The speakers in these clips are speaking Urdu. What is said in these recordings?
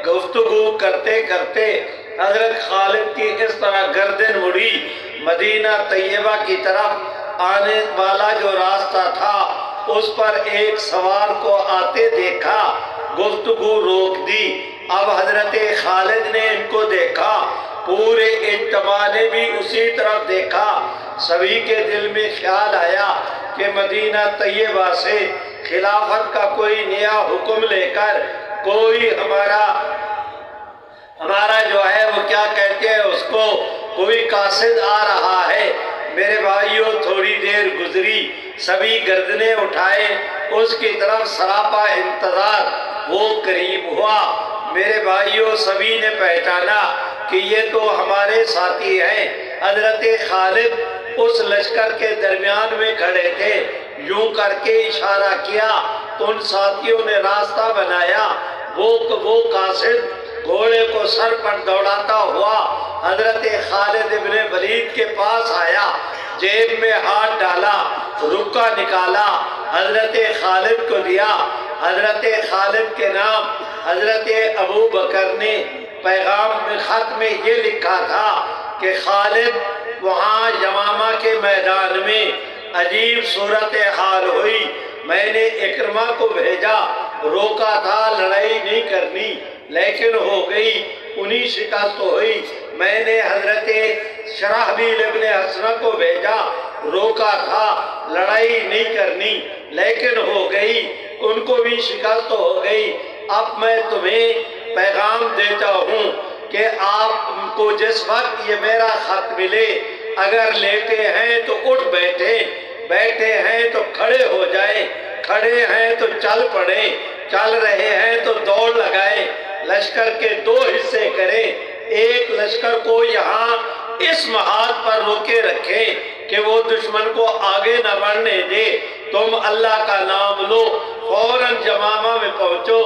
گفتگو کرتے کرتے حضرت خالد کی اس طرح گردن مڑی، مدینہ طیبہ کی طرف آنے والا جو راستہ تھا اس پر ایک سوار کو آتے دیکھا، گفتگو روک دی۔ اب حضرت خالد نے ان کو دیکھا، پورے اجتماع نے بھی اسی طرف دیکھا، سبھی کے دل میں خیال آیا کہ مدینہ طیبہ سے خلافت کا کوئی نیا حکم لے کر کوئی ہمارا جو ہے وہ کیا کہتے ہیں اس کو، کوئی قاصد آ رہا ہے۔ میرے بھائیوں تھوڑی دیر گزری، سبھی گردنیں اٹھائے اس کی طرف سراپا انتظار، وہ قریب ہوا۔ میرے بھائیوں سبھی نے پہچانا کہ یہ تو ہمارے ساتھی ہیں۔ حضرت خالد اس لشکر کے درمیان میں کھڑے تھے، یوں کر کے اشارہ کیا تو ان ساتھیوں نے راستہ بنایا۔ وہ قاصد گھوڑے کو سر پر دوڑاتا ہوا حضرت خالد ابن ولید کے پاس آیا، جیب میں ہاتھ ڈالا، رکا نکالا، حضرت خالد کو دیا۔ حضرت خالد کے نام حضرت ابو بکر نے پیغام میں خط میں یہ لکھا تھا کہ خالد وہاں یمامہ کے میدان میں عجیب صورتحال ہوئی، میں نے اکرمہ کو بھیجا، روکا تھا لڑائی نہیں کرنی لیکن ہو گئی، انہی شکست ہوئی۔ میں نے حضرت شرحبیل ابن حسنہ کو بھیجا، روکا تھا لڑائی نہیں کرنی لیکن ہو گئی، ان کو بھی شکست ہو گئی۔ اب میں تمہیں پیغام دیتا ہوں کہ آپ کو جس وقت یہ میرا خط ملے، اگر لیٹے ہیں تو اٹھ بیٹھے، بیٹھے ہیں تو کھڑے ہو جائیں، کھڑے ہیں تو چل پڑیں، چل رہے ہیں تو دوڑ لگائیں۔ لشکر کے دو حصے کریں، ایک لشکر کو یہاں اس محاذ پر روکے رکھیں کہ وہ دشمن کو آگے نہ بڑھنے دے، تم اللہ کا نام لو، فوراً یمامہ میں پہنچو،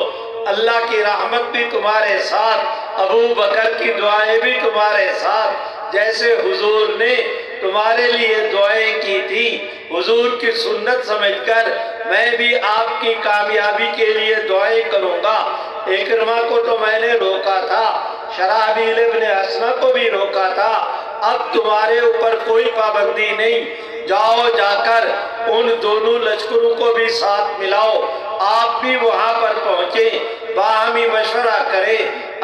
اللہ کی رحمت بھی تمہارے ساتھ، ابو بکر کی دعائیں بھی تمہارے ساتھ، جیسے حضور نے تمہارے لیے دعائیں کی تھی، حضور کی سنت سمجھ کر میں بھی آپ کی کامیابی کے لیے دعائیں کروں گا۔ اکرمہ کو تو میں نے روکا تھا، شرحبیل ابن حسنہ کو بھی روکا تھا، اب تمہارے اوپر کوئی پابندی نہیں، جاؤ جا کر ان دونوں لشکروں کو بھی ساتھ ملاؤ، آپ بھی وہاں پر پہنچیں، باہمی مشورہ کریں،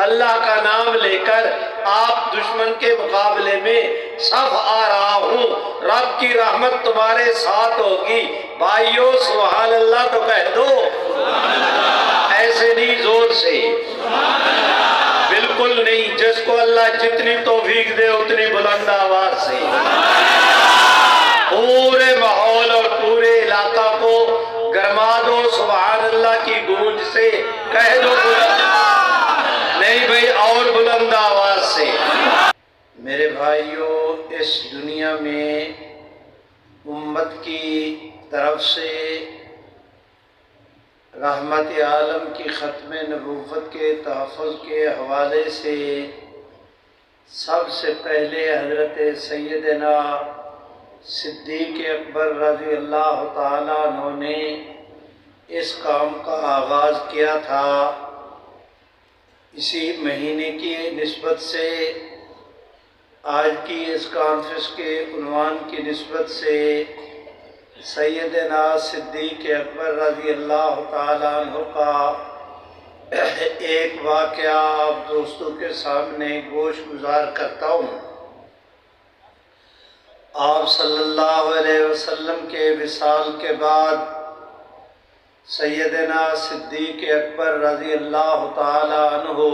اللہ کا نام لے کر آپ دشمن کے مقابلے میں صف آ رہا ہوں، رب کی رحمت تمہارے ساتھ ہوگی۔ بھائیو سبحان اللہ تو کہہ دو، ایسے نہیں زور سے، بالکل نہیں، جس کو اللہ جتنی توفیق دے اتنی بلند آواز سے، پورے ماحول اور پورے علاقہ کو گرما دو سبحان اللہ کی گونج سے، کہہ دو بلند، نہیں بھئی اور بلند آواز سے۔ میرے بھائیوں اس دنیا میں امت کی طرف سے رحمت عالم کی ختم نبوت کے تحفظ کے حوالے سے سب سے پہلے حضرت سیدنا صدیق اکبر رضی اللہ تعالیٰ عنہ نے اس کام کا آغاز کیا تھا۔ اسی مہینے کی نسبت سے آج کی اس کانفرنس کے عنوان کی نسبت سے سیدنا صدیق اکبر رضی اللہ تعالیٰ عنہ کا ایک واقعہ آپ دوستوں کے سامنے گوش گزار کرتا ہوں۔ آپ صلی اللہ علیہ وسلم کے وصال کے بعد سیدنا صدیق اکبر رضی اللہ تعالیٰ عنہ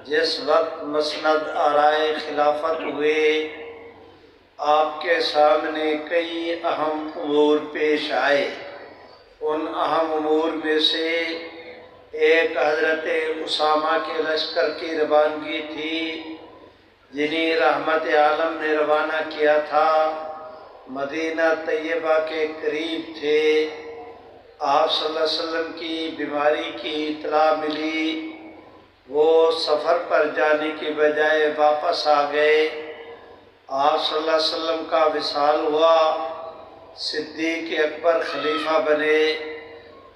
جس وقت مسند آرائے خلافت ہوئے، آپ کے سامنے کئی اہم امور پیش آئے۔ ان اہم امور میں سے ایک حضرت اسامہ کے لشکر کی روانگی تھی، جنہیں رحمت عالم نے روانہ کیا تھا، مدینہ طیبہ کے قریب تھے۔ آپ صلی اللہ علیہ وسلم کی بیماری کی اطلاع ملی، وہ سفر پر جانے کی بجائے واپس آ گئے۔ آپ صلی اللہ علیہ وسلم کا وصال ہوا، صدیق اکبر خلیفہ بنے۔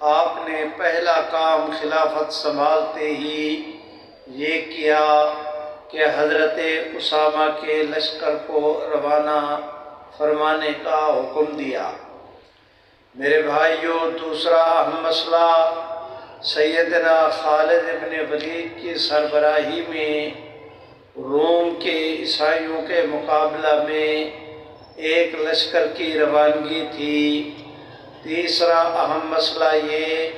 آپ نے پہلا کام خلافت سنبھالتے ہی یہ کیا کہ حضرت اسامہ کے لشکر کو روانہ فرمانے کا حکم دیا۔ میرے بھائیوں، دوسرا اہم مسئلہ سیدنا خالد ابن ولید کی سربراہی میں روم کے عیسائیوں کے مقابلہ میں ایک لشکر کی روانگی تھی۔ تیسرا اہم مسئلہ یہ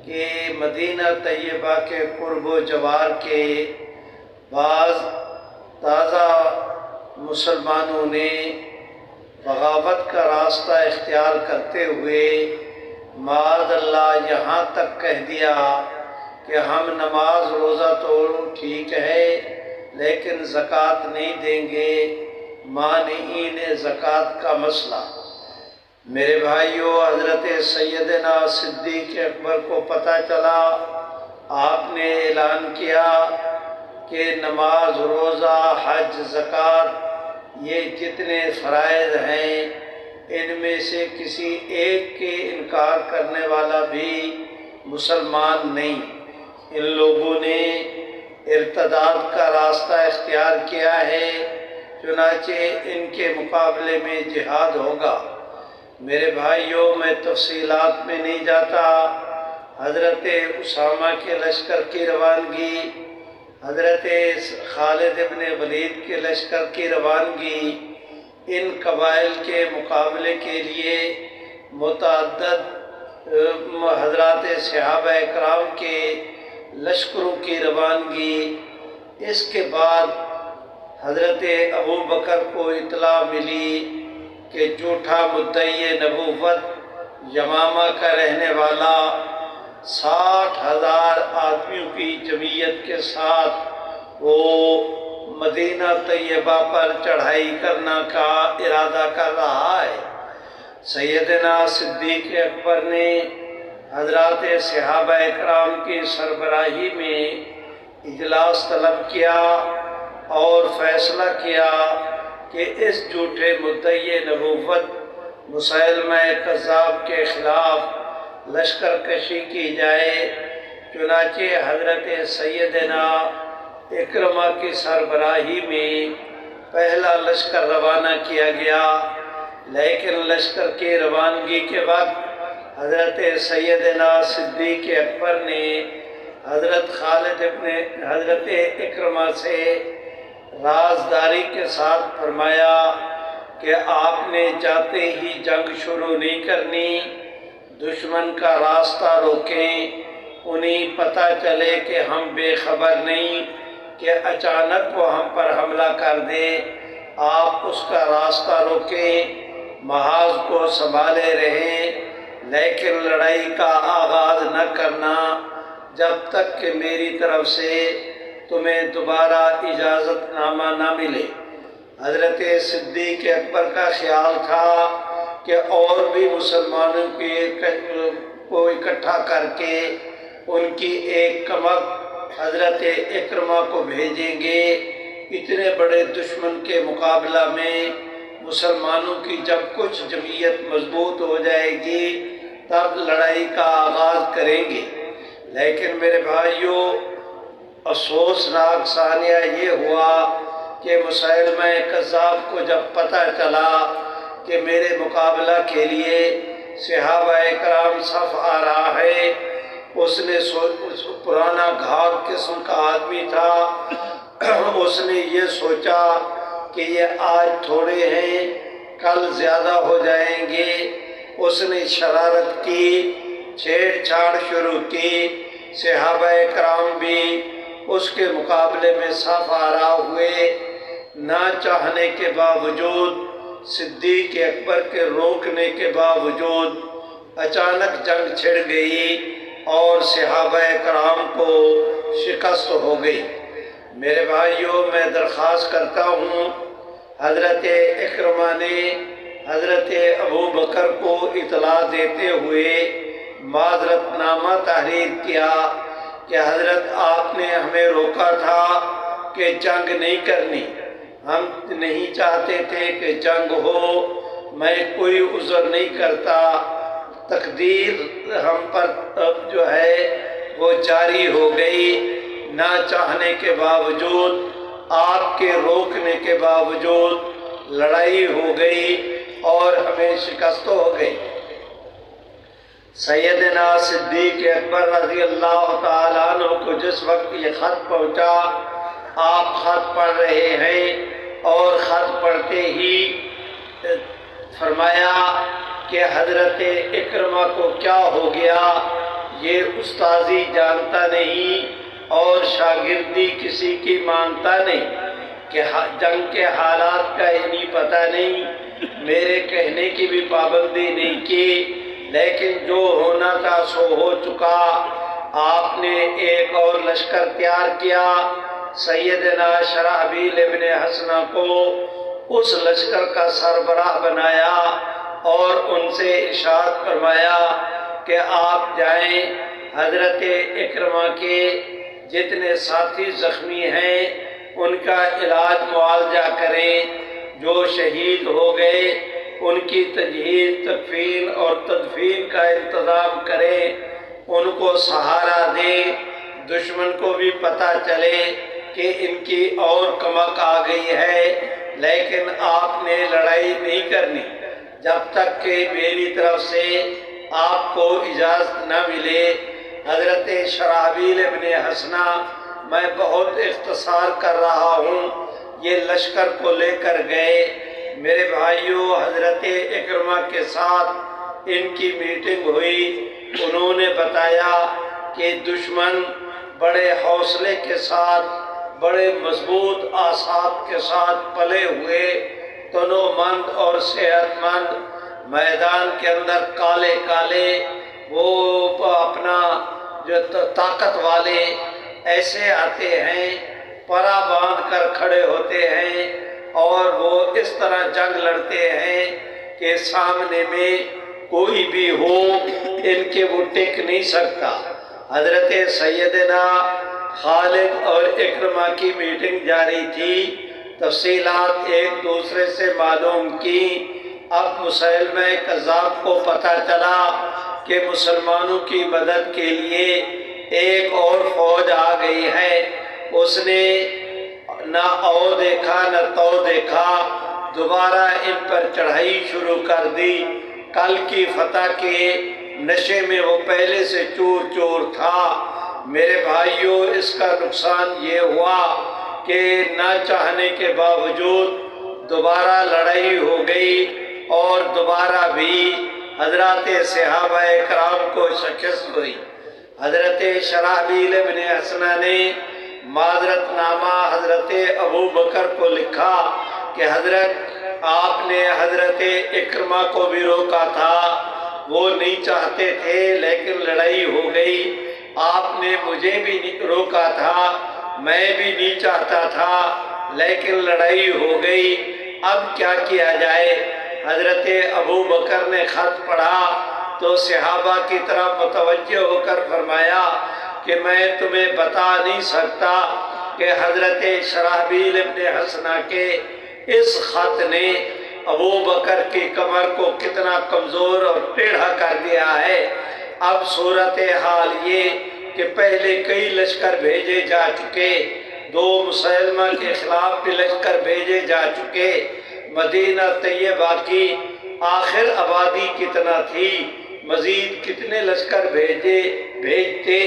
کہ مدینہ طیبہ کے قرب و جوار کے بعض تازہ مسلمانوں نے بغاوت کا راستہ اختیار کرتے ہوئے معاذ اللہ یہاں تک کہہ دیا کہ ہم نماز روزہ تو ٹھیک ہے لیکن زکوٰۃ نہیں دیں گے، مانعین زکوٰۃ کا مسئلہ۔ میرے بھائیوں، حضرت سیدنا صدیق اکبر کو پتہ چلا، آپ نے اعلان کیا کہ نماز روزہ حج زکوٰۃ یہ جتنے فرائض ہیں ان میں سے کسی ایک کے انکار کرنے والا بھی مسلمان نہیں۔ ان لوگوں نے ارتداد کا راستہ اختیار کیا ہے، چنانچہ ان کے مقابلے میں جہاد ہوگا۔ میرے بھائیوں، میں تفصیلات میں نہیں جاتا۔ حضرت اسامہ کے لشکر کی روانگی، حضرت خالد ابن ولید کے لشکر کی روانگی، ان قبائل کے مقابلے کے لیے متعدد حضرات صحابہ اکرام کے لشکروں کی روانگی۔ اس کے بعد حضرت ابو بکر کو اطلاع ملی کہ جھوٹا مدعی نبوت یمامہ کا رہنے والا 60,000 آدمیوں کی جمعیت کے ساتھ وہ مدینہ طیبہ پر چڑھائی کرنا کا ارادہ کر رہا ہے۔ سیدنا صدیق اکبر نے حضرات صحابہ اکرام کی سربراہی میں اجلاس طلب کیا اور فیصلہ کیا کہ اس جھوٹے مدعی نبوت مسیلمہ کذاب کے خلاف لشکر کشی کی جائے۔ چنانچہ حضرت سیدنا اکرمہ کی سربراہی میں پہلا لشکر روانہ کیا گیا، لیکن لشکر کی روانگی کے وقت حضرت سیدنا صدیق اکبر نے حضرت اکرمہ سے رازداری کے ساتھ فرمایا کہ آپ نے جاتے ہی جنگ شروع نہیں کرنی، دشمن کا راستہ روکیں، انہیں پتہ چلے کہ ہم بے خبر نہیں کہ اچانک وہ ہم پر حملہ کر دے، آپ اس کا راستہ روکیں، محاذ کو سنبھالے رہیں، لیکن لڑائی کا آغاز نہ کرنا جب تک کہ میری طرف سے تمہیں دوبارہ اجازت نامہ نہ ملے۔ حضرت صدیق اکبر کا خیال تھا کہ اور بھی مسلمانوں کو اکٹھا کر کے ان کی ایک کمک حضرت اکرمہ کو بھیجیں گے۔ اتنے بڑے دشمن کے مقابلہ میں مسلمانوں کی جب کچھ جمعیت مضبوط ہو جائے گی تب لڑائی کا آغاز کریں گے۔ لیکن میرے بھائیوں، افسوسناک ثانیہ یہ ہوا کہ مسیلمہ کذاب کو جب پتہ چلا کہ میرے مقابلہ کے لیے صحابہ اکرام صف آ رہا ہے، اس نے پرانا گھاٹ قسم کا آدمی تھا، اس نے یہ سوچا کہ یہ آج تھوڑے ہیں کل زیادہ ہو جائیں گے۔ اس نے شرارت کی، چھیڑ چھاڑ شروع کی، صحابہ اکرام بھی اس کے مقابلے میں صف آرا ہوئے۔ نہ چاہنے کے باوجود، صدیق اکبر کے روکنے کے باوجود اچانک جنگ چھڑ گئی اور صحابہ کرام کو شکست ہو گئی۔ میرے بھائیوں، میں درخواست کرتا ہوں، حضرت اکرمہ نے حضرت ابو بکر کو اطلاع دیتے ہوئے معذرت نامہ تحریر کیا کہ حضرت آپ نے ہمیں روکا تھا کہ جنگ نہیں کرنی، ہم نہیں چاہتے تھے کہ جنگ ہو، میں کوئی عذر نہیں کرتا، تقدیر ہم پر جو ہے وہ جاری ہو گئی، نہ چاہنے کے باوجود، آپ کے روکنے کے باوجود لڑائی ہو گئی اور ہمیں شکست ہو گئی۔ سیدنا صدیق اکبر رضی اللہ تعالیٰ عنہ کو جس وقت یہ خط پہنچا، آپ خط پڑھ رہے ہیں اور خط پڑھتے ہی فرمایا کہ حضرت اکرمہ کو کیا ہو گیا، یہ استاذی جانتا نہیں اور شاگردی کسی کی مانتا نہیں، کہ جنگ کے حالات کا انہیں پتہ نہیں، میرے کہنے کی بھی پابندی نہیں کی، لیکن جو ہونا تھا سو ہو چکا۔ آپ نے ایک اور لشکر تیار کیا، سیدنا شرحبیل ابن حسنہ کو اس لشکر کا سربراہ بنایا اور ان سے ارشاد فرمایا کہ آپ جائیں، حضرت اکرمہ کے جتنے ساتھی زخمی ہیں ان کا علاج معالجہ کریں، جو شہید ہو گئے ان کی تجہیز، تکفین اور تدفین کا انتظام کریں، ان کو سہارا دیں، دشمن کو بھی پتہ چلے کہ ان کی اور کمک آ گئی ہے، لیکن آپ نے لڑائی نہیں کرنی جب تک کہ میری طرف سے آپ کو اجازت نہ ملے۔ حضرت شرحبیل ابن حسنہ، میں بہت اختصار کر رہا ہوں، یہ لشکر کو لے کر گئے۔ میرے بھائیوں، حضرت اکرمہ کے ساتھ ان کی میٹنگ ہوئی، انہوں نے بتایا کہ دشمن بڑے حوصلے کے ساتھ، بڑے مضبوط اعصاب کے ساتھ پلے ہوئے، تنو مند اور صحت مند، میدان کے اندر کالے کالے، وہ اپنا جو طاقت والے ایسے آتے ہیں، پرا باندھ کر کھڑے ہوتے ہیں اور وہ اس طرح جنگ لڑتے ہیں کہ سامنے میں کوئی بھی ہو ان کے وہ ٹک نہیں سکتا۔ حضرت سیدنا خالد اور اکرمہ کی میٹنگ جاری تھی، تفصیلات ایک دوسرے سے معلوم کی۔ اب مسلمہ کذاب کو پتہ چلا کہ مسلمانوں کی مدد کے لیے ایک اور فوج آ گئی ہے۔ اس نے نہ او دیکھا نہ تو دیکھا، دوبارہ ان پر چڑھائی شروع کر دی۔ کل کی فتح کے نشے میں وہ پہلے سے چور چور تھا۔ میرے بھائیوں، اس کا نقصان یہ ہوا کہ نہ چاہنے کے باوجود دوبارہ لڑائی ہو گئی اور دوبارہ بھی حضرات صحابہ کرام کو شکست ہوئی۔ حضرت شرحبیل ابن حسنہ نے معذرت نامہ حضرت ابو بکر کو لکھا کہ حضرت، آپ نے حضرت اکرمہ کو بھی روکا تھا، وہ نہیں چاہتے تھے لیکن لڑائی ہو گئی، آپ نے مجھے بھی روکا تھا، میں بھی نہیں چاہتا تھا لیکن لڑائی ہو گئی، اب کیا کیا جائے؟ حضرت ابو بکر نے خط پڑھا تو صحابہ کی طرف متوجہ ہو کر فرمایا کہ میں تمہیں بتا نہیں سکتا کہ حضرت شرحبیل ابن حسنہ کے اس خط نے ابو بکر کی کمر کو کتنا کمزور اور ٹیڑھا کر دیا ہے۔ اب صورتحال یہ کہ پہلے کئی لشکر بھیجے جا چکے، 2 مسلمہ کے خلاف بھی لشکر بھیجے جا چکے، مدینہ طیبہ کی آخر آبادی کتنا تھی، مزید کتنے لشکر بھیجتے،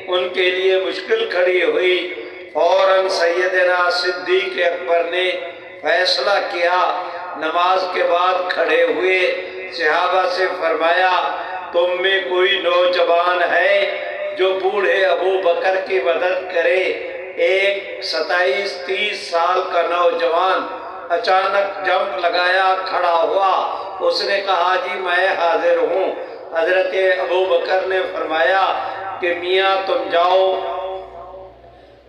ان کے لیے مشکل کھڑی ہوئی۔ فوراً سیدنا صدیق اکبر نے فیصلہ کیا، نماز کے بعد کھڑے ہوئے، صحابہ سے فرمایا تم میں کوئی نوجوان ہے جو بوڑھے ابو بکر کی مدد کرے؟ ایک 27-30 سال کا نوجوان اچانک جمپ لگایا، کھڑا ہوا، اس نے کہا جی میں حاضر ہوں۔ حضرت ابو بکر نے فرمایا کہ میاں تم جاؤ،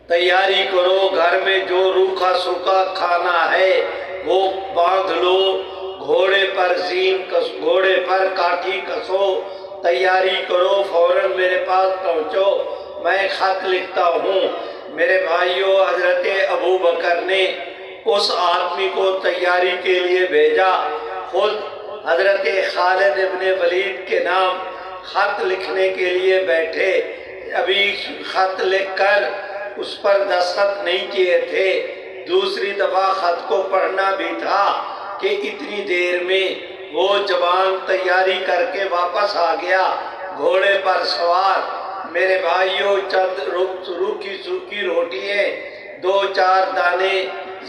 تیاری کرو، گھر میں جو روکھا سوکھا کھانا ہے وہ باندھ لو، گھوڑے پر کاٹھی کسو، تیاری کرو، فوراً میرے پاس پہنچو، میں خط لکھتا ہوں۔ میرے بھائیوں، حضرت ابو بکر نے اس آدمی کو تیاری کے لیے بھیجا، خود حضرت خالد ابن ولید کے نام خط لکھنے کے لیے بیٹھے۔ ابھی خط لکھ کر اس پر دستخط نہیں کیے تھے۔ دوسری دفعہ خط کو پڑھنا بھی تھا کہ اتنی دیر میں وہ جوان تیاری کر کے واپس آ گیا گھوڑے پر سوار۔ میرے بھائیوں، چند روکھی سوکھی روٹیاں، 2-4 دانے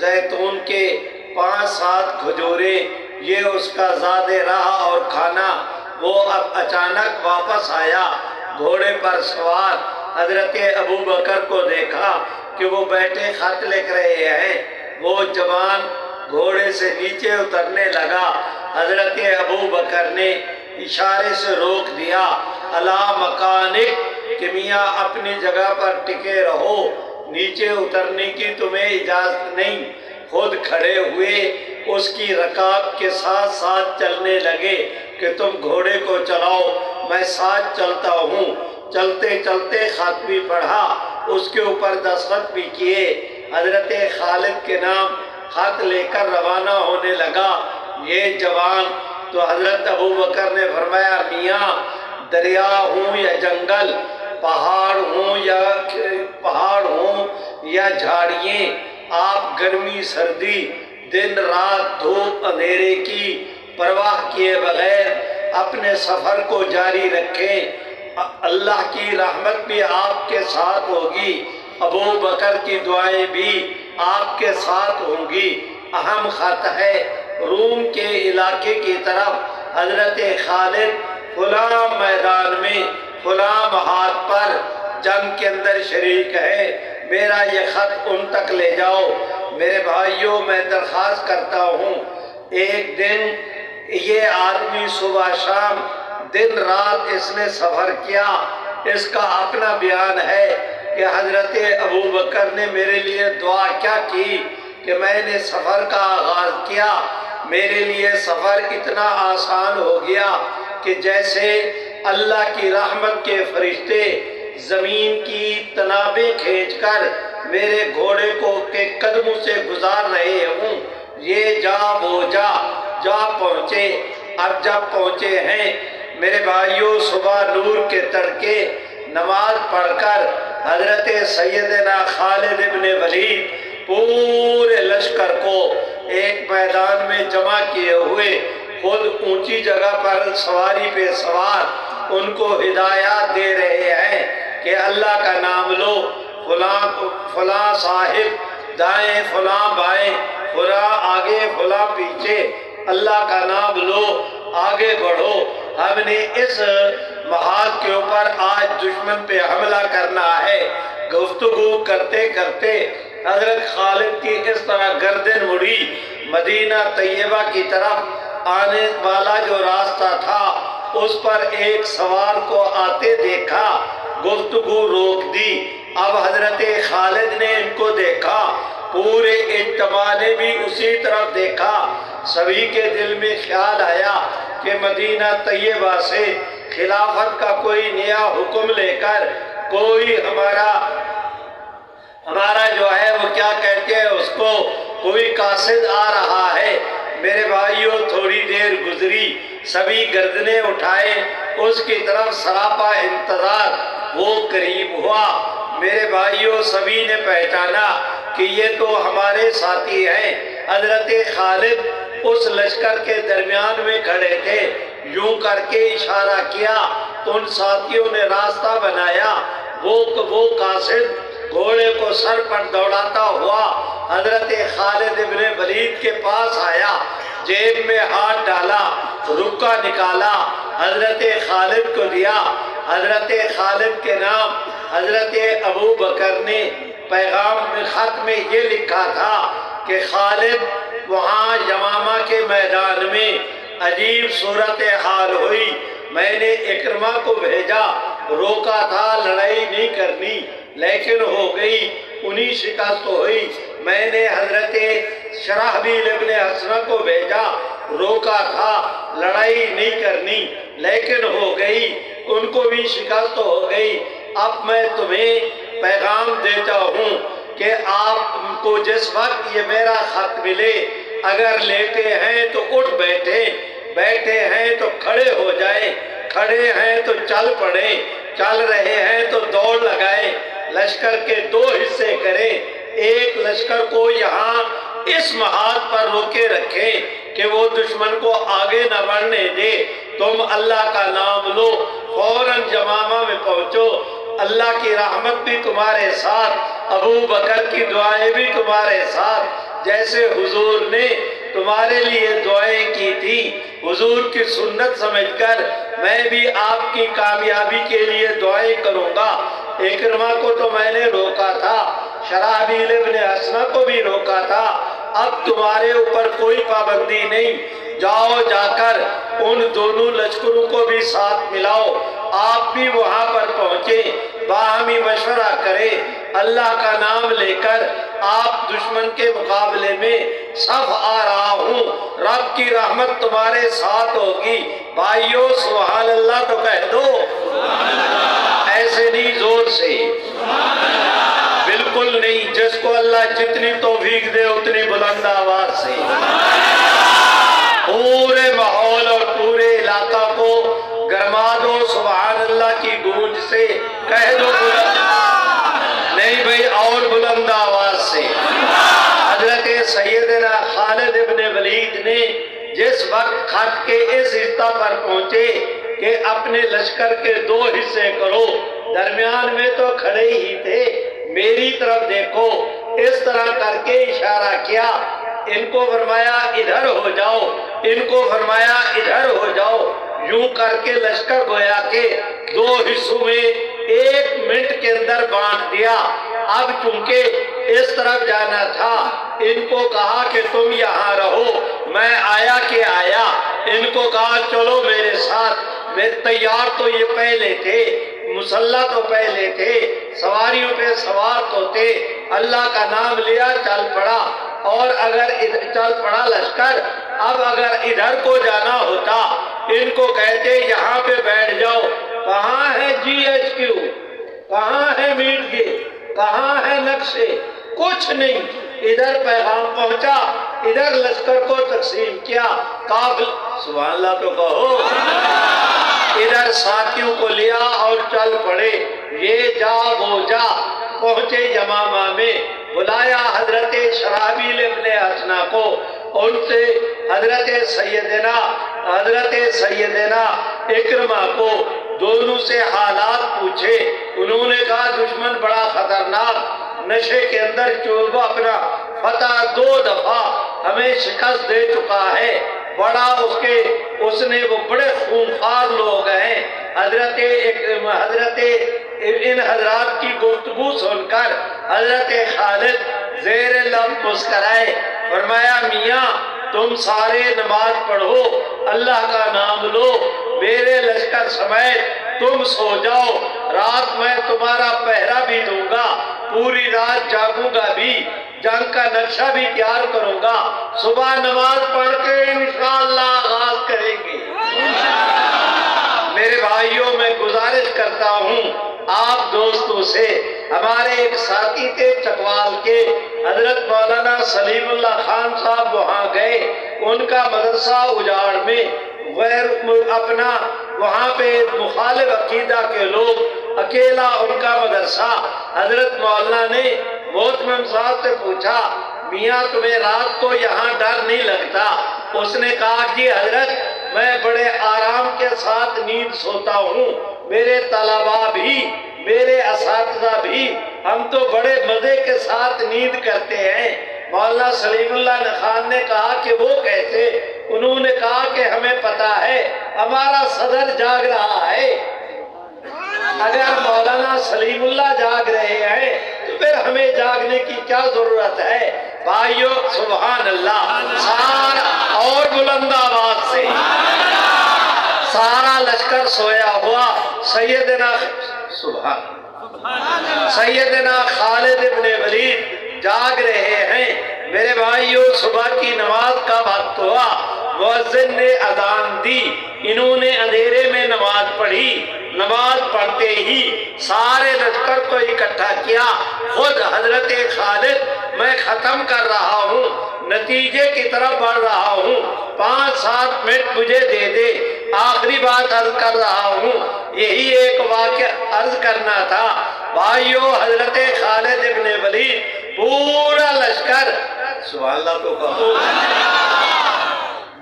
زیتون کے، 5-7 کھجورے، یہ اس کا زاد راہ اور کھانا۔ وہ اب اچانک واپس آیا گھوڑے پر سوار۔ حضرت ابو بکر کو دیکھا کہ وہ بیٹھے خط لکھ رہے ہیں۔ وہ جوان گھوڑے سے نیچے اترنے لگا۔ حضرت ابو بکر نے اشارے سے روک دیا، الا مکانک، کہ میاں اپنی جگہ پر ٹکے رہو، نیچے اترنے کی تمہیں اجازت نہیں۔ خود کھڑے ہوئے اس کی رکاب کے ساتھ ساتھ چلنے لگے کہ تم گھوڑے کو چلاؤ، میں ساتھ چلتا ہوں۔ چلتے چلتے خط بھی پڑھا، اس کے اوپر دستخط بھی کیے۔ حضرت خالد کے نام خط لے کر روانہ ہونے لگا یہ جوان۔ تو حضرت ابو بکر نے فرمایا، میاں دریا ہوں یا جنگل، پہاڑ ہوں یا جھاڑییں، آپ گرمی سردی، دن رات، دھوپ اندھیرے کی پرواہ کیے بغیر اپنے سفر کو جاری رکھیں، اللہ کی رحمت بھی آپ کے ساتھ ہوگی، ابو بکر کی دعائیں بھی آپ کے ساتھ ہوں گی۔ اہم خط ہے روم کے علاقے کی طرف، حضرت خالد فلاں میدان میں فلاں محاذ پر جنگ کے اندر شریک ہے، میرا یہ خط ان تک لے جاؤ۔ میرے بھائیوں، میں درخواست کرتا ہوں، ایک دن یہ آدمی صبح شام دن رات اس نے سفر کیا۔ اس کا اپنا بیان ہے کہ حضرت ابو بکر نے میرے لیے دعا کیا کی کہ میں نے سفر کا آغاز کیا، میرے لیے سفر اتنا آسان ہو گیا کہ جیسے اللہ کی رحمت کے فرشتے زمین کی تنابیں کھینچ کر میرے گھوڑے کو کے قدموں سے گزار رہے ہوں، یہ جا وہ جا پہنچے۔ اب جب پہنچے ہیں میرے بھائیوں، صبح نور کے تڑکے نماز پڑھ کر حضرت سیدنا خالد ابن ولید پورے لشکر کو ایک میدان میں جمع کیے ہوئے، خود اونچی جگہ پر سواری پہ سوار ان کو ہدایات دے رہے ہیں کہ اللہ کا نام لو، فلاں صاحب دائیں، فلاں بائیں، فلاں آگے، فلاں پیچھے، اللہ کا نام لو، آگے بڑھو۔ ہم نے اس محاذ کے اوپر آج دشمن پہ حملہ کرنا ہے۔ گفتگو کرتے کرتے حضرت خالد کی اس طرح گردن مڑی، مدینہ طیبہ کی طرف آنے والا جو راستہ تھا اس پر ایک سوار کو آتے دیکھا، گفتگو روک دی۔ اب حضرت خالد نے ان کو دیکھا، پورے اجتماع نے بھی اسی طرف دیکھا۔ سبھی کے دل میں خیال آیا کہ مدینہ طیبہ سے خلافت کا کوئی نیا حکم لے کر کوئی ہمارا جو ہے وہ کیا کہتے ہیں اس کو، کوئی قاصد آ رہا ہے۔ میرے بھائیوں، تھوڑی دیر گزری، سبھی گردنیں اٹھائے اس کی طرف سراپا انتظار، وہ قریب ہوا۔ میرے بھائیوں، سبھی نے پہچانا کہ یہ تو ہمارے ساتھی ہیں۔ حضرت خالد اس لشکر کے درمیان میں کھڑے تھے، یوں کر کے اشارہ کیا تو ان ساتھیوں نے راستہ بنایا۔ وہ قاصد گھوڑے کو سر پر دوڑاتا ہوا حضرت خالد ابن ولید کے پاس آیا، جیب میں ہاتھ ڈالا، رکا نکالا، حضرت خالد کو دیا۔ حضرت خالد کے نام حضرت ابو بکر نے پیغام میں خط میں یہ لکھا تھا کہ خالد وہاں یمامہ کے میدان میں عجیب صورتحال ہوئی، میں نے اکرمہ کو بھیجا، روکا تھا لڑائی نہیں کرنی، لیکن ہو گئی، انہی شکست ہوئی۔ میں نے حضرت شرحبیل ابن حسنہ کو بھیجا، روکا تھا لڑائی نہیں کرنی، لیکن ہو گئی، ان کو بھی شکست ہو گئی۔ اب میں تمہیں پیغام دیتا ہوں کہ آپ کو جس وقت یہ میرا خط ملے، اگر لیٹے ہیں تو اٹھ بیٹھیں، بیٹھے ہیں تو کھڑے ہو جائیں، کھڑے ہیں تو چل پڑیں، چل رہے ہیں تو دوڑ لگائیں، لشکر کے دو حصے کریں، ایک لشکر کو یہاں اس محاذ پر روکے رکھیں کہ وہ دشمن کو آگے نہ بڑھنے دے، تم اللہ کا نام لو، فوراً یمامہ میں پہنچو، اللہ کی رحمت بھی تمہارے ساتھ، ابو بکر کی دعائیں بھی تمہارے ساتھ، جیسے حضور نے تمہارے لیے دعائیں کی تھی، حضور کی سنت سمجھ کر میں بھی آپ کی کامیابی کے لیے دعائیں کروں گا۔ اکرمہ کو تو میں نے روکا تھا، شرحبیل ابن حسنہ کو بھی روکا تھا، اب تمہارے اوپر کوئی پابندی نہیں، جاؤ جا کر ان دونوں لشکروں کو بھی ساتھ ملاؤ، آپ بھی وہاں پر پہنچیں، باہمی مشورہ کریں، اللہ کا نام لے کر آپ دشمن کے مقابلے میں صف آ رہا ہوں، رب کی رحمت تمہارے ساتھ ہوگی۔ بھائیو سبحان اللہ تو کہہ دو، ایسے نہیں زور سے، بالکل نہیں، جس کو اللہ جتنی توفیق دے اتنی بلند آواز سے، پورے ماحول اور پورے علاقہ کو گرما دو سبحان اللہ کی گونج سے، کہہ دو بلند، نہیں بھئی اور بلند آواز سے۔ حضرت سیدنا خالد ابن ولید نے جس وقت خط کے اس حصہ پر پہنچے کہ اپنے لشکر کے دو حصے کرو، درمیان میں تو کھڑے ہی تھے، میری طرف دیکھو، اس طرح کر کے اشارہ کیا، ان کو فرمایا ادھر ہو جاؤ، ان کو فرمایا ادھر ہو جاؤ، یوں کر کے لشکر گویا کہ دو حصوں میں 1 منٹ کے اندر بانٹ دیا۔ اب چونکہ اس طرف جانا تھا، ان کو کہا کہ تم یہاں رہو، میں آیا کہ آیا، ان کو کہا چلو میرے ساتھ، میں تیار تو یہ پہلے تھے، مسلح تو پہلے تھے، سواریوں پہ سوار تو تھے، اللہ کا نام لیا چل پڑا، اور اگر چل پڑا لشکر، اب اگر ادھر کو جانا ہوتا ان کو کہتے یہاں پہ بیٹھ جاؤ، کہاں ہے GHQ، کہاں ہے میٹ گیٹ، کہاں ہے نقشے، کچھ نہیں، ادھر پیغام پہنچا، ادھر لشکر کو تقسیم کیا، قافلہ سبحان اللہ تو کہو، ادھر ساتھیوں کو لیا اور چل پڑے، یہ جا وہ جا، پہنچے یمامہ میں، بلایا حضرت شرحبیل ابن حسنہ کو، ان سے حضرت سیدنا اکرمہ کو دونوں سے حالات پوچھے، انہوں نے کہا دشمن بڑا خطرناک، نشے کے اندر چوبہ اپنا فتح 2 دفعہ ہمیں شکست دے چکا ہے، بڑا اس نے وہ بڑے خونخوار لوگ ہیں۔ حضرت ان حضرات کی گفتگو سن کر حضرت خالد زیر لب مسکرائے، فرمایا میاں تم سارے نماز پڑھو، اللہ کا نام لو، میرے لشکر سمیت تم سو جاؤ، رات میں تمہارا پہرا بھی دوں گا، پوری رات جاگوں گا بھی، جنگ کا نقشہ بھی تیار کروں گا، صبح نماز پڑھ کے انشاءاللہ آغاز کریں گے۔ میرے بھائیوں میں گزارش کرتا ہوں آپ دوستوں سے، ہمارے ایک ساتھی تھے چکوال کے، حضرت مولانا سلیم اللہ خان صاحب وہاں گئے، ان کا مدرسہ اجاڑ میں، اپنا وہاں پہ مخالف عقیدہ کے لوگ، اکیلا ان کا مدرسہ، حضرت مولانا نے محتمم صاحب سے پوچھا میاں تمہیں رات کو یہاں ڈر نہیں لگتا؟ اس نے کہا جی حضرت میں بڑے آرام کے ساتھ نیند سوتا ہوں، میرے طلباء بھی، میرے اساتذہ بھی، ہم تو بڑے مزے کے ساتھ نیند کرتے ہیں۔ مولانا سلیم اللہ خان نے کہا کہ وہ کیسے؟ انہوں نے کہا کہ ہمیں پتا ہے ہمارا صدر جاگ رہا ہے، اگر مولانا سلیم اللہ جاگ رہے ہیں تو پھر ہمیں جاگنے کی کیا ضرورت ہے؟ بھائیو سبحان اللہ، سارا اور بلند آواز سے، سارا لشکر سویا ہوا، سیدنا خالد ابن ولید جاگ رہے ہیں۔ میرے بھائیو صبح کی نماز کا وقت ہوا، مؤذن نے اذان دی، انہوں نے اندھیرے میں نماز پڑھی، نماز پڑھتے ہی سارے لشکر کو اکٹھا کیا، خود حضرت خالد میں ختم کر رہا ہوں، نتیجے کی طرف بڑھ رہا ہوں، 5-7 منٹ مجھے دے دے، آخری بات عرض کر رہا ہوں، یہی ایک واقعہ عرض کرنا تھا۔ بھائیو حضرت خالد ابن ولید پورا لشکر سبحان اللہ تو کہو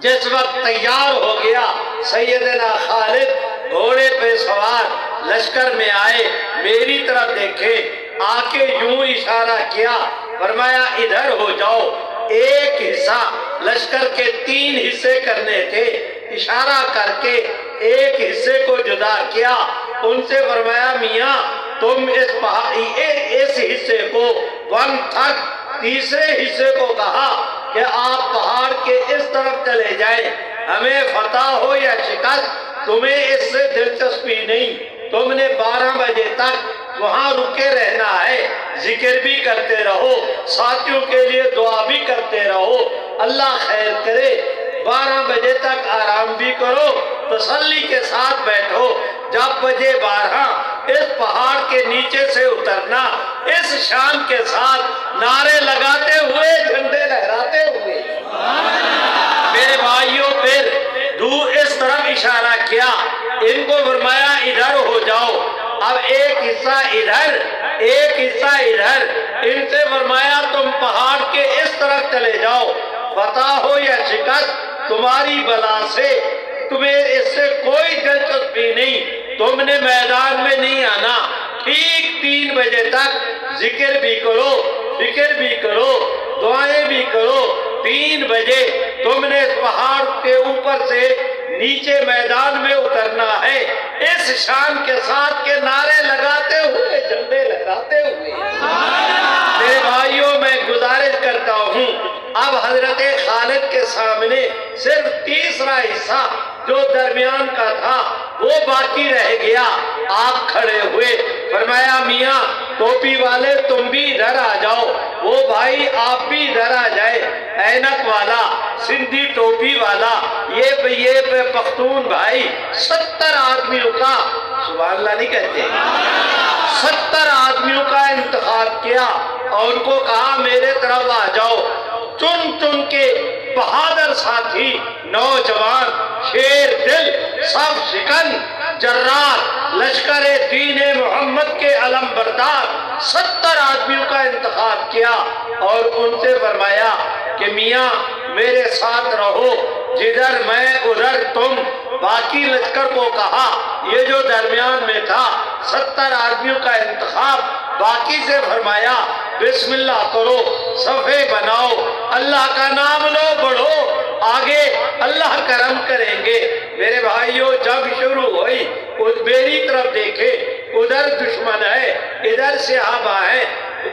جس وقت تیار ہو گیا سیدنا خالد گھوڑے پہ سوار لشکر میں آئے، میری طرف دیکھے، آ کے یوں اشارہ کیا، فرمایا ادھر ہو جاؤ، ایک حصہ لشکر کے 3 حصے کرنے تھے، اشارہ کر کے ایک حصے کو جدا کیا، ان سے فرمایا میاں تم اس حصے کو 1/3 تیسرے حصے کو کہا کہ آپ پہاڑ کے اس طرف چلے جائیں، ہمیں فتح ہو یا شکست تمہیں اس سے دلچسپی نہیں، تم نے 12 بجے تک وہاں رکے رہنا ہے، ذکر بھی کرتے رہو، ساتھیوں کے لیے دعا بھی کرتے رہو، اللہ خیر کرے، 12 بجے تک آرام بھی کرو، تسلی کے ساتھ بیٹھو، جب بجے 12 اس پہاڑ کے نیچے سے اترنا، اس شان کے ساتھ نعرے لگاتے ہوئے، جھنڈے لہراتے ہوئے۔ میرے بھائیوں پھر اس طرف اشارہ کیا، ان کو فرمایا ادھر ہو جاؤ، اب ایک حصہ ادھر ایک حصہ ادھر، ان سے فرمایا تم پہاڑ کے اس طرف چلے جاؤ، فتح ہو یا شکست تمہاری بلا سے، تمہیں اس سے کوئی دلچسپی نہیں، تم نے میدان میں نہیں آنا، ٹھیک 3 بجے تک ذکر بھی کرو، فکر بھی کرو، دعائیں بھی کرو، 3 بجے تم نے اس پہاڑ کے اوپر سے نیچے میدان میں اترنا ہے، اس شان کے ساتھ کے نعرے لگاتے ہوئے، جھنڈے لہراتے ہوئے۔ میرے بھائیوں میں گزارش کرتا ہوں، اب حضرت خالد کے سامنے صرف تیسرا حصہ جو درمیان کا تھا وہ باقی رہ گیا، آپ کھڑے ہوئے، فرمایا میاں ٹوپی والے تم بھی ادھر آ جاؤ، وہ بھائی آپ بھی ادھر آ جائے، اینک والا، سندھی ٹوپی والا، یہ پختون بھائی، 70 آدمیوں کا، سبحان اللہ نہیں کہتے، 70 آدمیوں کا انتخاب کیا اور ان کو کہا میرے طرف آ جاؤ، چن چن کے بہادر ساتھی، نوجوان، شیر دل، سب شکن، جرار، لشکر دین محمد کے علم بردار 70 آدمیوں کا انتخاب کیا اور ان سے فرمایا کہ میاں میرے ساتھ رہو، جدھر میں ادھر تم، باقی لشکر کو کہا یہ جو درمیان میں تھا 70 آدمیوں کا انتخاب، باقی سے فرمایا بسم اللہ کرو، صفے بناؤ، اللہ کا نام لو، بڑھو آگے، اللہ کرم کریں گے۔ میرے بھائیوں جب شروع ہوئی، میری طرف دیکھے، ادھر دشمن ہے، ادھر صحابہ ہیں،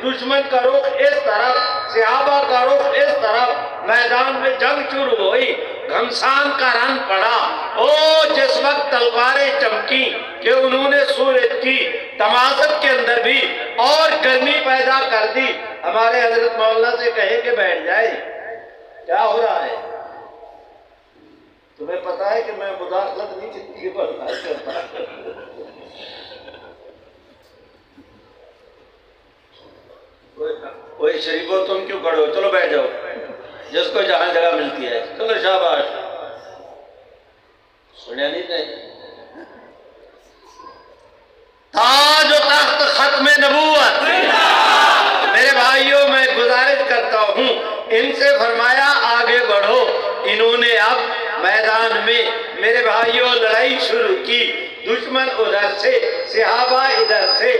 دشمن کا رخ اس طرف، صحابہ کا رخ اس طرف، میدان میں جنگ شروع ہوئی، گھمسان کا رنگ پڑا، جس وقت تلواریں چمکی کہ انہوں نے سورج کی تمازت کے اندر بھی اور گرمی پیدا کر دی۔ ہمارے حضرت مولانا سے کہے کہ بیٹھ جائے، کیا ہو رہا ہے؟ تمہیں پتا ہے کہ میں مداخلت نہیں کتنی برداشت کرتا۔ کوئی شریفو تم کیوں کھڑے ہو، چلو بیٹھ جاؤ، جس کو جہاں جگہ ملتی ہے، چلو شاباش، سنیا نہیں؟ تاج و تخت ختم نبوت۔ میرے بھائیوں میں گزارش کرتا ہوں، ان سے فرمایا آگے بڑھو، انہوں نے اب میدان میں میرے بھائیوں لڑائی شروع کی، دشمن ادھر سے، صحابہ ادھر سے،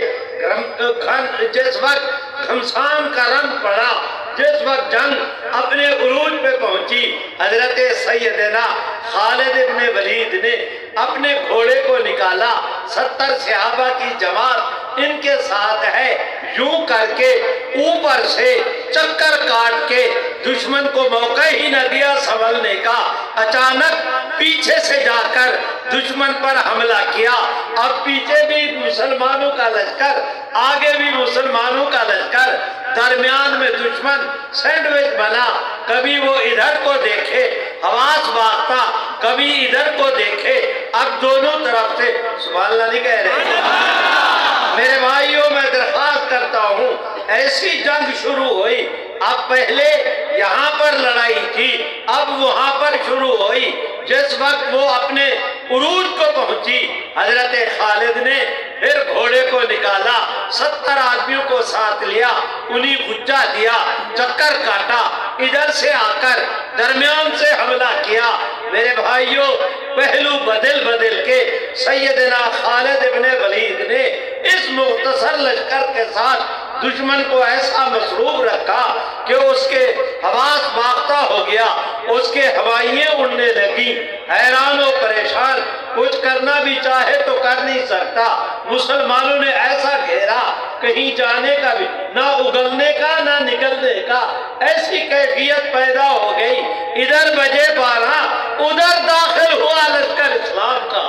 جس وقت گھمسان کا رنگ پڑا، جس وقت جنگ اپنے عروج پہ پہنچی، حضرت سیدنا خالد ابن ولید نے اپنے گھوڑے کو نکالا، 70 صحابہ کی جماعت ان کے ساتھ ہے، یوں کر کے اوپر سے چکر کاٹ کے دشمن کو موقع ہی نہ دیا سنبھلنے کا، اچانک پیچھے سے جا کر دشمن پر حملہ کیا۔ اب پیچھے بھی مسلمانوں کا لشکر، آگے بھی مسلمانوں کا لشکر، درمیان میں دشمن سینڈوچ بنا، کبھی وہ ادھر کو دیکھے حواس باختہ، کبھی ادھر کو دیکھے، اب دونوں طرف سے سبحان اللہ نہیں کہہ رہے۔ میرے بھائیوں میں درخواست کرتا ہوں، ایسی جنگ شروع ہوئی، اب پہلے یہاں پر لڑائی تھی، اب وہاں پر شروع ہوئی، جس وقت وہ اپنے عروج کو پہنچی، حضرت خالد نے پھر گھوڑے کو نکالا، 70 آدمیوں کو ساتھ لیا، انہیں غجہ دیا، چکر کاٹا، ادھر سے آ کر درمیان سے حملہ کیا۔ میرے بھائیوں، پہلو بدل بدل کے سیدنا خالد ابن ولید نے اس مختصر لشکر کے ساتھ دشمن کو ایسا مصروف رکھا کہ اس کے حواس باختہ ہو گیا، اس کے ہوائیں اڑنے لگی، حیران و پریشان، کچھ کرنا بھی چاہے تو کر نہیں سکتا۔ مسلمانوں نے ایسا گھیرا، کہیں جانے کا بھی نہ، اگلنے کا نہ نکلنے کا، ایسی کیفیت پیدا ہو گئی۔ ادھر بجے 12، ادھر داخل ہوا لشکر اسلام کا،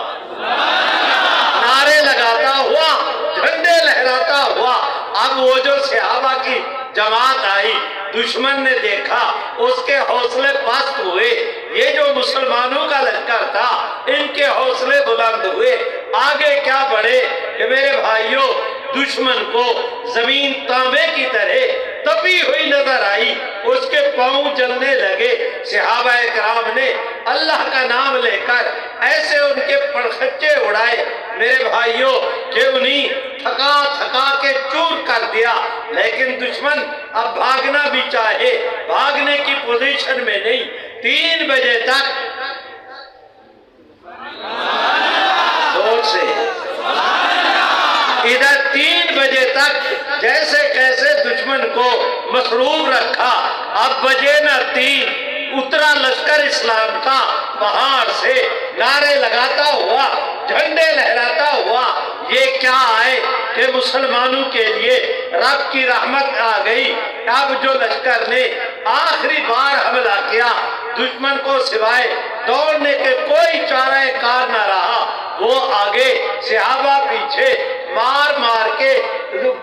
نعرے لگاتا ہوا، جھنڈے لہراتا ہوا۔ اب وہ جو صحابہ کی جماعت آئی، دشمن نے دیکھا، اس کے حوصلے پست ہوئے۔ یہ جو مسلمانوں کا لشکر تھا، ان کے حوصلے بلند ہوئے، آگے کیا بڑھے کہ میرے بھائیوں، دشمن کو زمین تانبے کی طرح تپی ہوئی نظر آئی، اس کے پاؤں جلنے لگے۔ صحابہ کرام نے اللہ کا نام لے کر ایسے ان کے پرخچے اڑائے میرے بھائیوں کہ انہیں تھکا تھکا کے چور کر دیا۔ لیکن دشمن اب بھاگنا بھی چاہے، بھاگنے کی پوزیشن میں نہیں۔ 3 بجے تک زور سے ادھر 3 بجے تک جیسے کیسے دشمن کو مصروف رکھا۔ اب بجے نہ 3، اترا لشکر اسلام کا پہاڑ سے، نعرے لگاتا ہوا، جھنڈے لہراتا ہوا۔ یہ کیا آئے کہ مسلمانوں کے لیے رب کی رحمت آ گئی۔ اب جو لشکر نے آخری بار حملہ کیا، دشمن کو سوائے دوڑنے کے کوئی چارہ کار نہ رہا۔ وہ آگے، صحابہ پیچھے، مار مار کے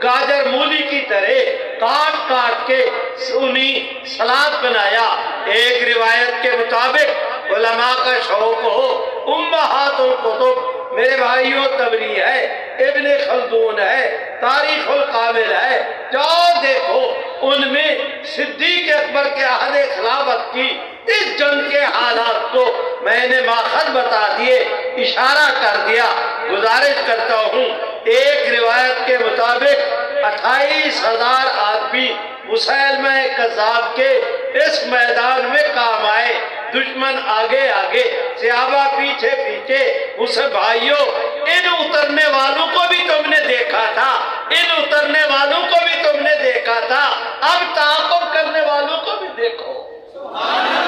گاجر مولی کی طرح کاٹ کاٹ کے انہیں سلاد بنایا۔ ایک روایت کے مطابق علماء کا شوق ہو، امہات الکتب، میرے بھائیوں، تبری ہے، ابن خلدون ہے، تاریخ الکامل ہے، جاؤ دیکھو، ان میں صدیق اکبر کے عہد خلافت کی اس جنگ کے حالات کو میں نے ماخذ بتا دیے، اشارہ کر دیا۔ گزارش کرتا ہوں، ایک روایت کے مطابق 28,000 آدمی مسیلمہ کذاب کے اس میدان میں کام آئے۔ دشمن آگے آگے، صحابہ پیچھے پیچھے۔ اس بھائیوں، ان اترنے والوں کو بھی تم نے دیکھا تھا، ان اترنے والوں کو بھی تم نے دیکھا تھا، اب تعاقب کرنے والوں کو بھی دیکھو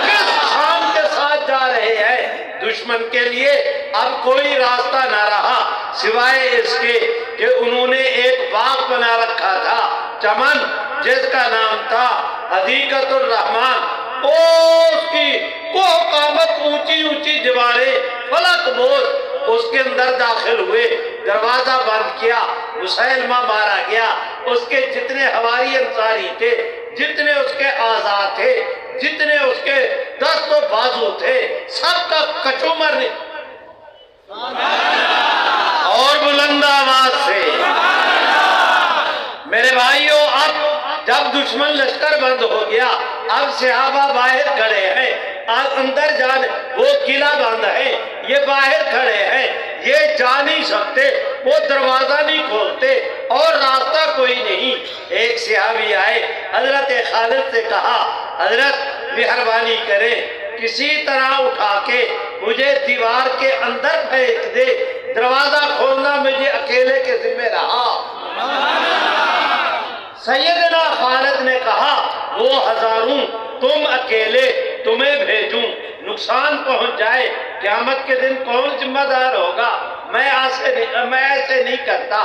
کس شان کے ساتھ جا رہے ہیں۔ دشمن کے لیے اب کوئی راستہ نہ رہا سوائے اس کے کہ انہوں نے ایک باغ بنا رکھا تھا، چمن، جس کا نام تھا حدیقۃ الرحمن۔ اس کی کوہ قامت اونچی اونچی دیواریں، فلک بوز، اس کے اندر داخل ہوئے، دروازہ بند کیا، مسیلمہ مارا گیا۔ اس کے جتنے حواری انصاری تھے، جتنے اس کے اعضاء تھے، جتنے اس کے دست و بازو تھے، سب کا کچومر اور بلند آواز سے میرے بھائیوں، اب جب دشمن لشکر بند ہو گیا، اب صحابہ باہر کھڑے ہیں، اندر جانے، وہ قلعہ بند ہے، یہ باہر کھڑے ہیں، یہ جا نہیں سکتے، وہ دروازہ نہیں کھولتے اور راستہ کوئی نہیں۔ ایک صحابی آئے، حضرت خالد سے کہا، حضرت مہربانی کریں، کسی طرح اٹھا کے مجھے دیوار کے اندر پھینک دے، دروازہ کھولنا مجھے اکیلے کے ذمہ رہا۔ سیدنا خالد نے کہا، وہ ہزاروں، تم اکیلے، تمہیں بھیجوں، نقصان پہنچ جائے، قیامت کے دن کون ذمہ دار ہوگا؟ میں ایسے نہیں کرتا۔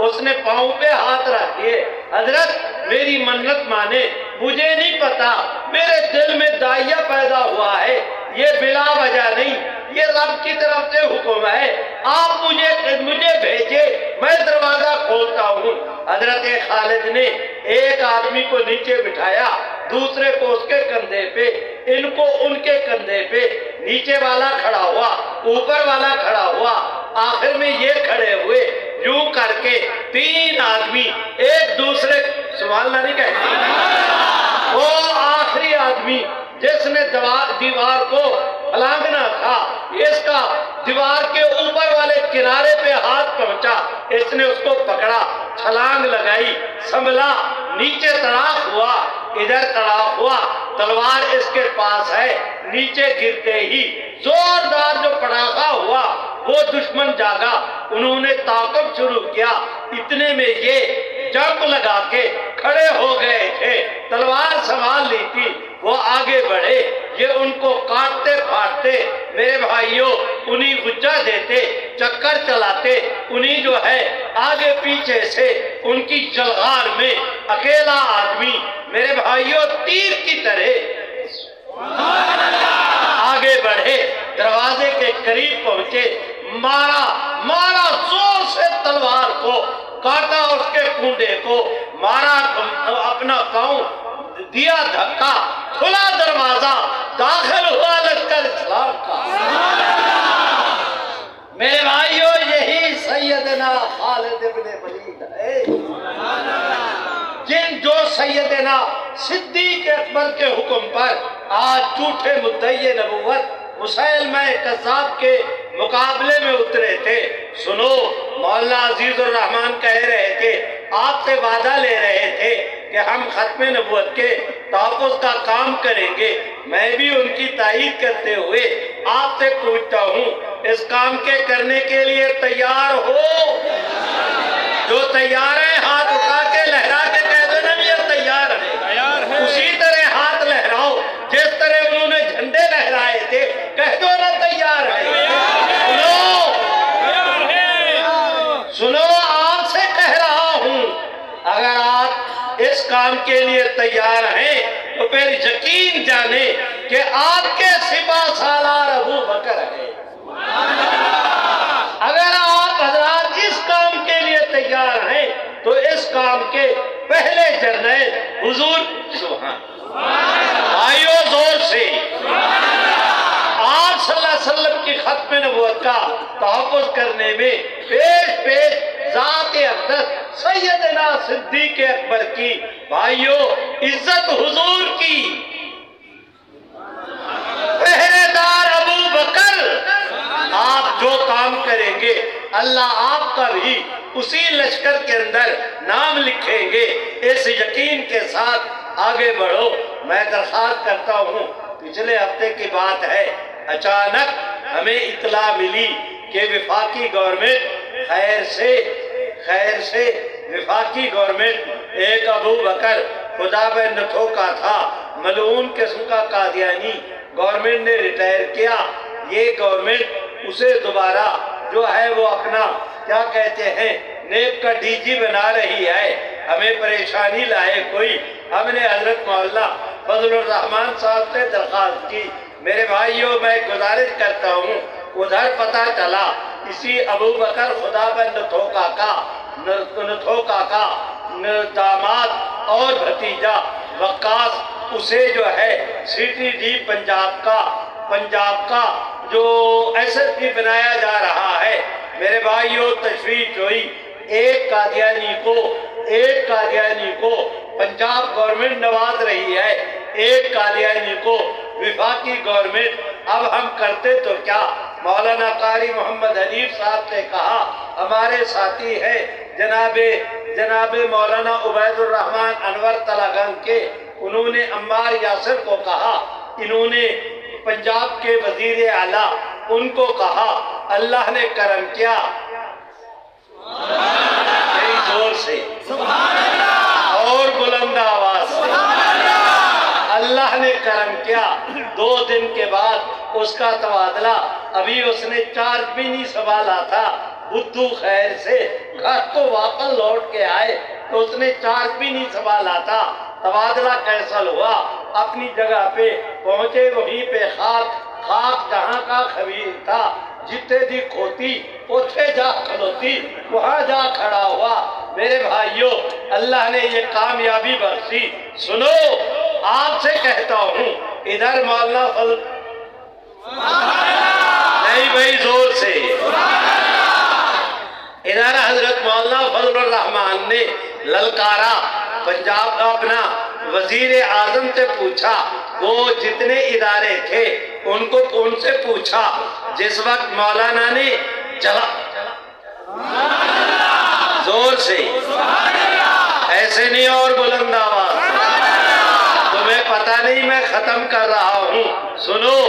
اس نے پاؤں پہ ہاتھ رکھ دیے، حضرت میری منت مانے، مجھے نہیں پتا، میرے دل میں داعیہ پیدا ہوا ہے، یہ بلا وجہ نہیں، یہ رب کی طرف سے حکم ہے، آپ مجھے بھیجے، میں دروازہ کھولتا ہوں۔ حضرت خالد نے ایک آدمی کو نیچے بٹھایا، دوسرے کو اس کے کندھے پہ، ان کو ان کے کندھے پہ، نیچے والا کھڑا ہوا، اوپر والا کھڑا ہوا، آخر میں یہ کھڑے ہوئے، یوں کر کے 3 آدمی ایک دوسرے، سبحان اللہ نہیں کہتے، وہ آخری آدمی جس نے دیوار کو پھلانگنا تھا، اس کا دیوار کے اوپر والے کنارے پہ ہاتھ پہنچا، اس نے اس کو پکڑا، چھلانگ لگائی، سنبھلا، نیچے تڑاک ہوا، ادھر تڑاک ہوا، تلوار اس کے پاس ہے، نیچے گرتے ہی زوردار جو پڑاخا ہوا وہ دشمن جاگا، انہوں نے تعاقب شروع کیا، اتنے میں یہ جمپ لگا کے کھڑے ہو گئے تھے، تلوار سنبھال لی تھی، وہ آگے بڑھے، یہ ان کو کاٹتے پھاڑتے، میرے بھائیوں انہی گجا دیتے، چکر چلاتے، انہی جو ہے آگے پیچھے سے ان کی جلغار میں اکیلا آدمی میرے بھائیوں تیر کی طرح آگے بڑھے، دروازے کے قریب پہنچے، مارا زور سے تلوار کو، کاٹا اس کے کونڈے کو، مارا اپنا پاؤں، دیا دھکا، کھلا دروازہ، داخل ہوا لشکر اسلام کا۔ میرے بھائیوں یہی سیدنا خالد ابن ولید ہے، جو سیدنا صدیق اکبر کے حکم پر آج جھوٹے مدعی نبوت مسیلمہ کذاب کے مقابلے میں اترے تھے۔ سنو، مولانا عزیز الرحمان کہہ رہے تھے، آپ سے وعدہ لے رہے تھے کہ ہم ختم نبوت کے تحفظ کا کام کریں گے، میں بھی ان کی تائید کرتے ہوئے آپ سے پوچھتا ہوں، اس کام کے کرنے کے لیے تیار ہو؟ جو تیار ہیں ہاتھ اٹھا کے لہرا کے کہہ دو نا یہ تیار ہے۔ اسی طرح ہاتھ لہراؤ جس طرح انہوں نے جھنڈے لہرائے تھے، کہہ دو نا تیار ہے۔ سنو آپ سے کہہ رہا ہوں، اگر آپ اس کام کے لیے تیار ہیں تو پھر یقین جانے کہ آپ کے سپاہ سالار ابو بکر ہے۔ اگر آپ حضرات اس کام کے لیے تیار ہیں تو اس کام کے پہلے جرنیل حضور سبحان آئیو زور سے آپ صلی اللہ علیہ وسلم کی ختم نبوت کا تحفظ کرنے میں پیش ذات اقدس سیدنا صدیق اکبر کی بھائیو عزت حضور کی پہرے دار ابو بکر، آپ جو کام کریں گے اللہ آپ کا بھی اسی لشکر کے اندر نام لکھیں گے، اس یقین کے ساتھ آگے بڑھو۔ میں درخواست کرتا ہوں، پچھلے ہفتے کی بات ہے، اچانک ہمیں اطلاع ملی کہ وفاقی گورنمنٹ خیر سے وفاقی گورنمنٹ ایک ابو بکر خدا بندھو کا تھا، ملعون قسم کا قادیانی، گورنمنٹ نے ریٹائر کیا، یہ گورنمنٹ اسے دوبارہ جو ہے وہ اپنا کیا کہتے ہیں نیب کا ڈی جی بنا رہی ہے، ہمیں پریشانی لائے کوئی۔ ہم نے حضرت مولانا فضل الرحمان صاحب سے درخواست کی، میرے بھائیوں میں گزارش کرتا ہوں، ادھر پتہ چلا اسی ابو بکر خدا بند نتھوکا کا داماد اور بھتیجا وقاص، اسے جو ہے سی ٹی ڈی پنجاب کا جو ایس ایس پی بنایا جا رہا ہے۔ میرے بھائیوں تشویش ہوئی، ایک قادیانی کو پنجاب گورنمنٹ نواز رہی ہے، ایک قادیانی کو وفاقی گورنمنٹ، اب ہم کرتے تو کیا؟ مولانا قاری محمد حنیف صاحب نے کہا، ہمارے ساتھی ہیں جناب مولانا عبید الرحمان انور تلاگنگ کے، انہوں نے عمار یاسر کو کہا، انہوں نے پنجاب کے وزیر اعلیٰ ان کو کہا، اللہ نے کرم کیا، میری زور سے اور بلند آواز سے، اللہ نے کرم کیا، 2 دن کے بعد اس کا تبادلہ، ابھی اس نے 4 بھی نہیں سنبھالا تھا، بدھو خیر سے گھر کو واپس لوٹ کے آئے تو اس نے 4 بھی نہیں سنبھالا تھا، تبادلہ کینسل ہوا، اپنی جگہ پہ پہنچے، وہیں پہ خاک جہاں کا خبیر تھا، جتے دی کھوتی اتھے جا کھلوتی، وہاں جا کھڑا ہوا۔ میرے بھائیوں اللہ نے یہ کامیابی بخشی۔ سنو آپ سے کہتا ہوں، ادھر مولانا فضل نہیں بھائی زور سے، ادھر حضرت مولانا فضل الرحمان نے للکارا، پنجاب کا اپنا وزیر اعظم سے پوچھا وہ جتنے ادارے تھے ان سے پوچھا، جس وقت مولانا نے زور سے، ایسے نہیں اور بلند آواز، تمہیں پتہ نہیں میں ختم کر رہا ہوں، سنو،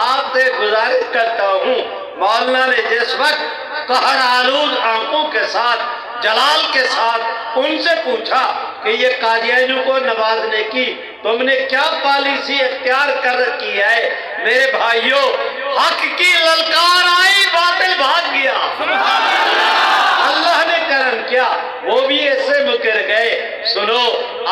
آپ سے گزارش کرتا ہوں، مولانا نے جس وقت قہر آلود آنکھوں کے ساتھ، جلال کے ساتھ ان سے پوچھا کہ یہ قادیانیوں کو نوازنے کی تم نے کیا پالیسی اختیار کر رکھی ہے، میرے بھائیوں، حق کی للکار آئی، باطل بھاگ گیا، اللہ نے کرم کیا، وہ بھی اس سے مکر گئے۔ سنو،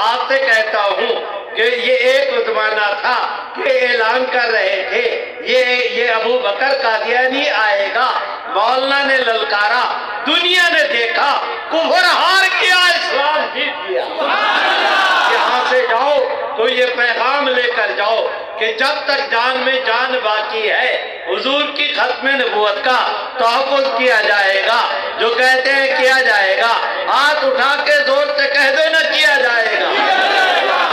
آپ سے کہتا ہوں کہ یہ ایک زمانہ تھا کہ اعلان کر رہے تھے یہ ابو بکر قادیانی آئے گا، مولانا نے للکارا، دنیا نے دیکھا، کفر ہار کیا، اسلام جیت گیا۔ یہاں سے جاؤ تو یہ پیغام لے کر جاؤ کہ جب تک جان میں جان باقی ہے حضور کی ختم نبوت کا تحفظ کیا جائے گا، جو کہتے ہیں کیا جائے گا، ہاتھ اٹھا کے زور سے کہہ دو نہ کیا جائے گا۔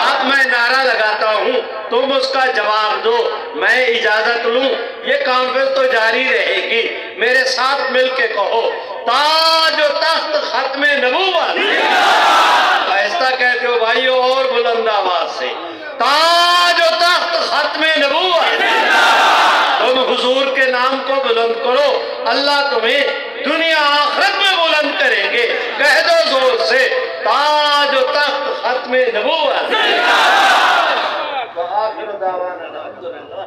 اب میں نعرہ لگاتا ہوں، تم اس کا جواب دو، میں اجازت لوں، یہ کانفرنس تو جاری رہے گی، میرے ساتھ مل کے کہو، تاج و تخت ختم نبوت، ایسا کہتے ہو بھائیو اور بلند آواز سے، تاج و تخت ختم نبوت، تم حضور کے نام کو بلند کرو، اللہ تمہیں دنیا آخرت میں بلند کریں گے، کہہ دو زور سے، تاج و تخت ختم نبوت۔